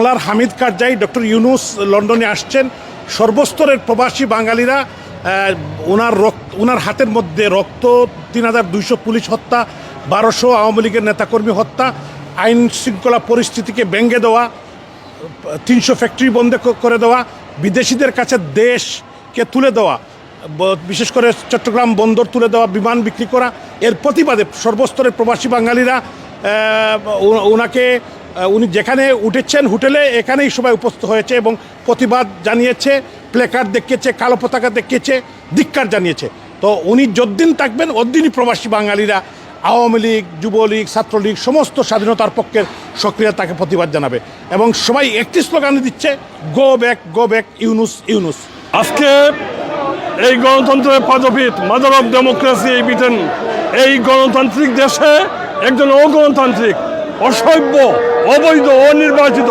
বাংলার হামিদ কারজাই ডক্টর ইউনূস লন্ডনে আসছেন। সর্বস্তরের প্রবাসী বাঙালিরা ওনার হাতের মধ্যে রক্ত, ৩,২০০ পুলিশ হত্যা, ১২০০ আওয়ামী লীগের নেতাকর্মী হত্যা, আইন শৃঙ্খলা পরিস্থিতিকে ভেঙে দেওয়া, ৩০০ ফ্যাক্টরি বন্ধ করে দেওয়া, বিদেশিদের কাছে দেশকে তুলে দেওয়া, বিশেষ করে চট্টগ্রাম বন্দর তুলে দেওয়া, বিমান বিক্রি করা, এর প্রতিবাদে সর্বস্তরের প্রবাসী বাঙালিরা উনি যেখানে উঠেছেন হোটেলে এখানেই সবাই উপস্থিত হয়েছে এবং প্রতিবাদ জানিয়েছে, প্লেকার্ড দেখিয়েছে, কালো পতাকা দেখিয়েছে, ধিক্কার জানিয়েছে। তো উনি যতদিন থাকবেন ওতদিনই প্রবাসী বাঙালিরা আওয়ামী লীগ, যুবলীগ, ছাত্রলীগ সমস্ত স্বাধীনতার পক্ষের সক্রিয় তাকে প্রতিবাদ জানাবে এবং সবাই একটি স্লোগান দিচ্ছে, গো ব্যাক ইউনূস ইউনূস। আজকে এই গণতন্ত্রের পাদপীঠ, মাদার অফ ডেমোক্রেসি এই ব্রিটেন, এই গণতান্ত্রিক দেশে একজন অগণতান্ত্রিক, অসভ্য, অবৈধ, অনির্বাচিত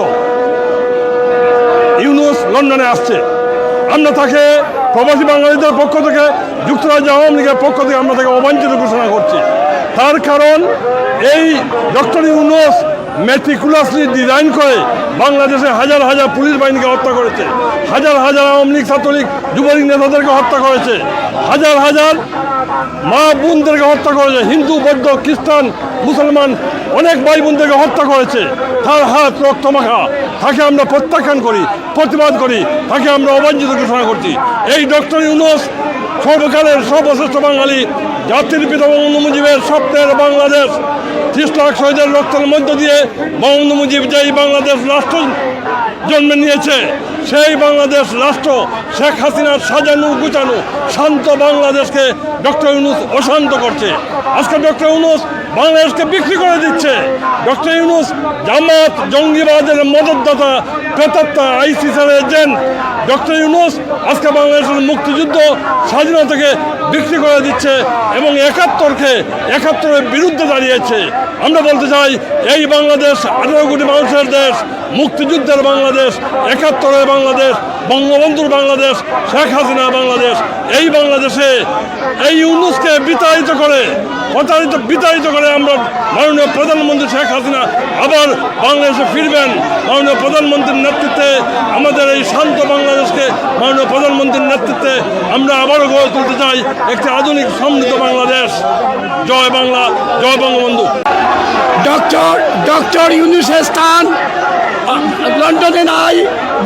ইউনূস লন্ডনে আসছে। আমরা তাকে প্রবাসী বাঙালিদের পক্ষ থেকে, যুক্তরাজ্য আওয়ামী লীগের পক্ষ থেকে আমরা তাকে অবাঞ্ছিত ঘোষণা করছি। তার কারণ এই ডক্টর ইউনূস মেটিকুলাসলি ডিজাইন করে বাংলাদেশে হাজার হাজার পুলিশ বাহিনীকে হত্যা করেছে, হাজার হাজার আওয়ামী লীগ, ছাত্রলীগ, যুবলীগ নেতাদেরকে হত্যা করেছে, হাজার হাজার মা বোনদেরকে হত্যা করেছে, হিন্দু, বৌদ্ধ, খ্রিস্টান, মুসলমান অনেক ভাই বোনদেরকে হত্যা করেছে। তার হাত রক্তমাখা, তাকে আমরা প্রত্যাখ্যান করি, প্রতিবাদ করি, তাকে আমরা অবাঞ্ছিত ঘোষণা করছি। এই ডক্টর ইউনূস সর্বকালের সর্বশ্রেষ্ঠ বাঙালি, জাতির পিতা বঙ্গবন্ধু মুজিবের স্বপ্নের বাংলাদেশ, ৩০ লাখ শহীদের রক্তের মধ্য দিয়ে বঙ্গবন্ধু মুজিব যেই বাংলাদেশ রাষ্ট্র জন্ম নিয়েছে, সেই বাংলাদেশ রাষ্ট্র শেখ হাসিনার সাজানো গুছানো শান্ত বাংলাদেশকে ডক্টর ইউনূস অশান্ত করছে। আজকে ডক্টর ইউনূস বাংলাদেশকে বিক্রি করে দিচ্ছে। ডক্টর ইউনূস জামাত, জঙ্গিবাদের মদতদাতা, প্রেতাত্মা, আইসিসের এজেন্ট। ডক্টর ইউনূস আজকে বাংলাদেশের মুক্তিযুদ্ধ, স্বাধীনতাকে বিক্রি করে দিচ্ছে এবং একাত্তরের বিরুদ্ধে দাঁড়িয়েছে। আমরা বলতে চাই, এই বাংলাদেশ 18 কোটি মানুষের দেশ, মুক্তিযুদ্ধের বাংলাদেশ, একাত্তরের বাংলাদেশ, বঙ্গবন্ধুর বাংলাদেশ, শেখ হাসিনার বাংলাদেশ। এই বাংলাদেশে এই ইউনূসকে বিতাড়িত করে আমরা মাননীয় প্রধানমন্ত্রী শেখ হাসিনা আবার বাংলাদেশে ফিরবেন। মাননীয় প্রধানমন্ত্রীর নেতৃত্বে আমাদের এই শান্ত বাংলাদেশকে মাননীয় প্রধানমন্ত্রীর নেতৃত্বে আমরা আবারও গড়ে তুলতে চাই একটি আধুনিক সমৃদ্ধ বাংলাদেশ। জয় বাংলা, জয় বঙ্গবন্ধু। ডক্টর ইউনূসের স্থান লন্ডনে নাই।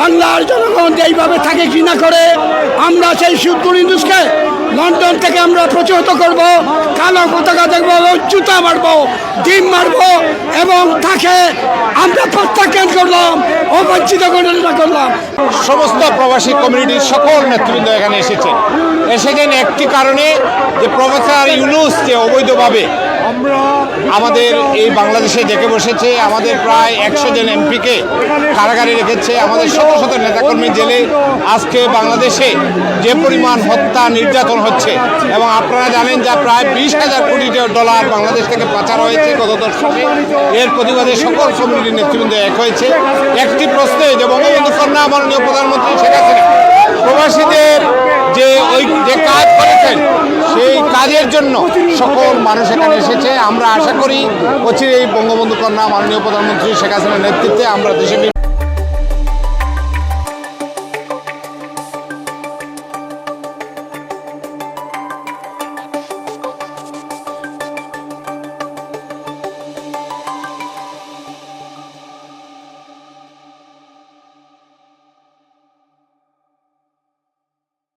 বাংলার জনগণ এইভাবে তাকে ঘৃণা করে। আমরা সেই ডক্টর ইউনূসকে লন্ডন থেকে আমরা প্রতিহত করব, কালো পতাকা দেখবো, জুতা মারবো, ডিম মারবো এবং তাকে আমরা প্রত্যাখ্যান করলাম, অবাঞ্ছিত ঘটনা করলাম। সমস্ত প্রবাসী কমিউনিটির সকল নেতৃবৃন্দ এখানে এসেছেন একটি কারণে, যে প্রফেসর ইউনূস যে অবৈধভাবে আমাদের এই বাংলাদেশে ডেকে বসেছে, আমাদের প্রায় 100 জন এমপিকে কারাগারে রেখেছে, আমাদের শত শত নেতাকর্মী জেলে। আজকে বাংলাদেশে যে পরিমাণ হত্যা, নির্যাতন হচ্ছে এবং আপনারা জানেন যে প্রায় 20,000 কোটি ডলার বাংলাদেশ থেকে পাচার হয়েছে গত দশকে। এর প্রতিবাদে সকল কমিউনিটির নেতৃবৃন্দ এক হয়েছে একটি প্রশ্নে, যে বঙ্গবন্ধু কন্যা মাননীয় প্রধানমন্ত্রী শেখ হাসিনা প্রবাসীদের যে কাজ করেছেন সেই কাজের জন্য সকল মানুষ এখানে এসেছে। আমরা আশা করি অচিরেই বঙ্গবন্ধু কন্যা মাননীয় প্রধানমন্ত্রী শেখ হাসিনার নেতৃত্বে আমরা দেশে